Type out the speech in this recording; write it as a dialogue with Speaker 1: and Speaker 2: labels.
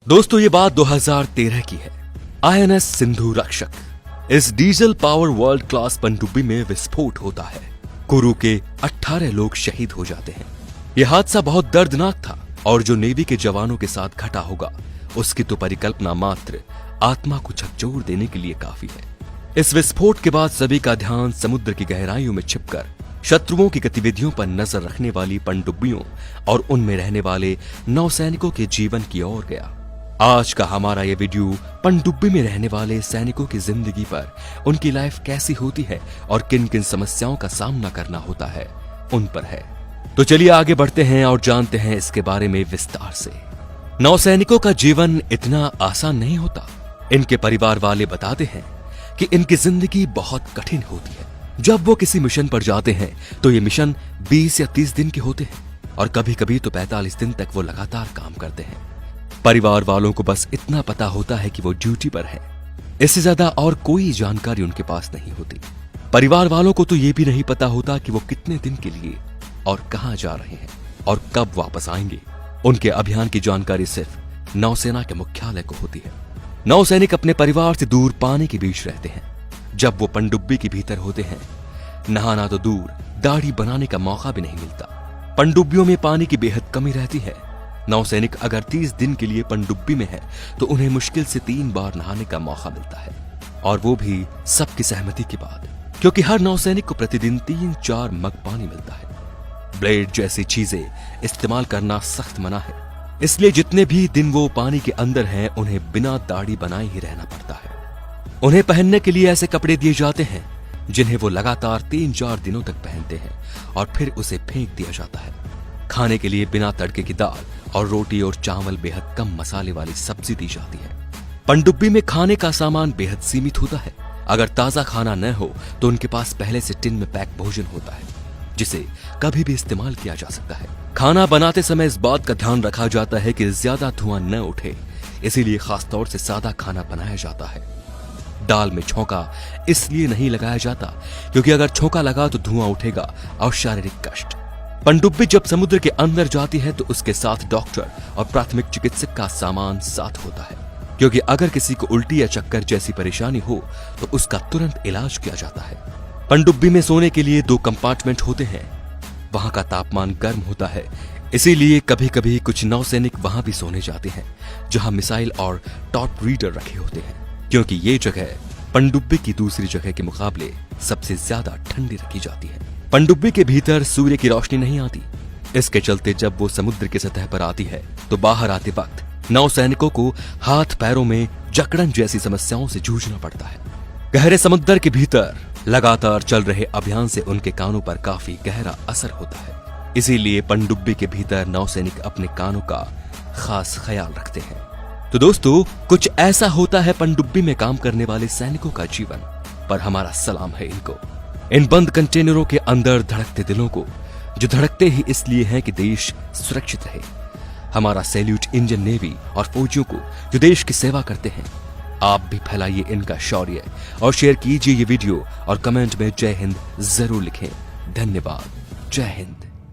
Speaker 1: दोस्तों ये बात 2013 की है। INS सिंधु रक्षक इस डीजल पावर वर्ल्ड क्लास पनडुब्बी में विस्फोट होता है। कुरु के 18 लोग शहीद हो जाते हैं। यह हादसा बहुत दर्दनाक था और जो नेवी के जवानों के साथ घटा होगा उसकी तो परिकल्पना मात्र आत्मा को झकझोर देने के लिए काफी है। इस विस्फोट के बाद सभी का ध्यान समुद्र की गहराइयों में छिपकर शत्रुओं की गतिविधियों पर नजर रखने वाली पनडुब्बियों और उनमें रहने वाले नौसैनिकों के जीवन की ओर गया। आज का हमारा ये वीडियो पनडुब्बी में रहने वाले सैनिकों की जिंदगी पर, उनकी लाइफ कैसी होती है और किन किन समस्याओं का सामना करना होता है उन पर है। तो चलिए आगे बढ़ते हैं और जानते हैं इसके बारे में विस्तार से। नौसैनिकों का जीवन इतना आसान नहीं होता। इनके परिवार वाले बताते हैं कि इनकी जिंदगी बहुत कठिन होती है। जब वो किसी मिशन पर जाते हैं तो ये मिशन 20 या 30 दिन के होते हैं और कभी कभी तो 45 दिन तक वो लगातार काम करते हैं। परिवार वालों को बस इतना पता होता है कि वो ड्यूटी पर है। इससे ज्यादा और कोई जानकारी उनके पास नहीं होती। परिवार वालों को तो ये भी नहीं पता होता कि वो कितने दिन के लिए और कहां जा रहे हैं और कब वापस आएंगे। उनके अभियान की जानकारी सिर्फ नौसेना के मुख्यालय को होती है। नौसैनिक अपने परिवार से दूर पानी के बीच रहते हैं। जब वो पनडुब्बी के भीतर होते हैं, नहाना तो दूर, दाढ़ी बनाने का मौका भी नहीं मिलता। पनडुब्बियों में पानी की बेहद कमी रहती है। नौसैनिक अगर 30 दिन के लिए पनडुब्बी में है तो उन्हें मुश्किल से 3 बार नहाने का मौका मिलता है, और वो भी सबकी सहमति के बाद, क्योंकि हर नौसैनिक को प्रतिदिन 3-4 मग पानी मिलता है। ब्लेड जैसी चीजें इस्तेमाल करना सख्त मना है, इसलिए जितने भी दिन वो पानी के अंदर हैं उन्हें बिना दाढ़ी बनाए ही रहना पड़ता है। उन्हें पहनने के लिए ऐसे कपड़े दिए जाते हैं जिन्हें वो लगातार 3-4 दिनों तक पहनते हैं और फिर उसे फेंक दिया जाता है। खाने के लिए बिना तड़के की दाल और रोटी और चावल, बेहद कम मसाले वाली सब्जी दी जाती है। पनडुब्बी में खाने का सामान बेहद सीमित होता है। अगर ताजा खाना न हो तो उनके पास पहले से टिन में पैक भोजन होता है जिसे कभी भी इस्तेमाल किया जा सकता है। खाना बनाते समय इस बात का ध्यान रखा जाता है कि ज्यादा धुआं न उठे, इसीलिए खासतौर से सादा खाना बनाया जाता है। दाल में छौंका इसलिए नहीं लगाया जाता क्योंकि अगर छौंका लगा तो धुआं उठेगा और शारीरिक कष्ट। पनडुब्बी जब समुद्र के अंदर जाती है तो उसके साथ डॉक्टर और प्राथमिक चिकित्सक का सामान साथ होता है, क्योंकि अगर किसी को उल्टी या चक्कर जैसी परेशानी हो तो उसका तुरंत इलाज किया जाता है। पनडुब्बी में सोने के लिए 2 कंपार्टमेंट होते हैं। वहां का तापमान गर्म होता है, इसीलिए कभी कभी कुछ नौसैनिक वहां भी सोने जाते हैं जहां मिसाइल और टॉर्प रीडर रखे होते हैं, क्योंकि ये जगह पनडुब्बी की दूसरी जगह के मुकाबले सबसे ज्यादा ठंडी रखी जाती है। पनडुब्बी के भीतर सूर्य की रोशनी नहीं आती। इसके चलते जब वो समुद्र की सतह पर आती है तो बाहर आते वक्त नौसैनिकों को हाथ पैरों में जकड़न जैसी समस्याओं से जूझना पड़ता है। गहरे समुद्र के भीतर लगातार चल रहे अभियान से उनके कानों पर काफी गहरा असर होता है। इसीलिए पनडुब्बी के भीतर नौसैनिक अपने कानों का खास ख्याल रखते हैं। तो दोस्तों, कुछ ऐसा होता है पनडुब्बी में काम करने वाले सैनिकों का जीवन, पर हमारा सलाम है इनको, इन बंद कंटेनरों के अंदर धड़कते दिलों को, जो धड़कते ही इसलिए हैं कि देश सुरक्षित रहे। हमारा सैल्यूट इंडियन नेवी और फौजियों को जो देश की सेवा करते हैं। आप भी फैलाइए इनका शौर्य और शेयर कीजिए ये वीडियो और कमेंट में जय हिंद जरूर लिखें। धन्यवाद। जय हिंद।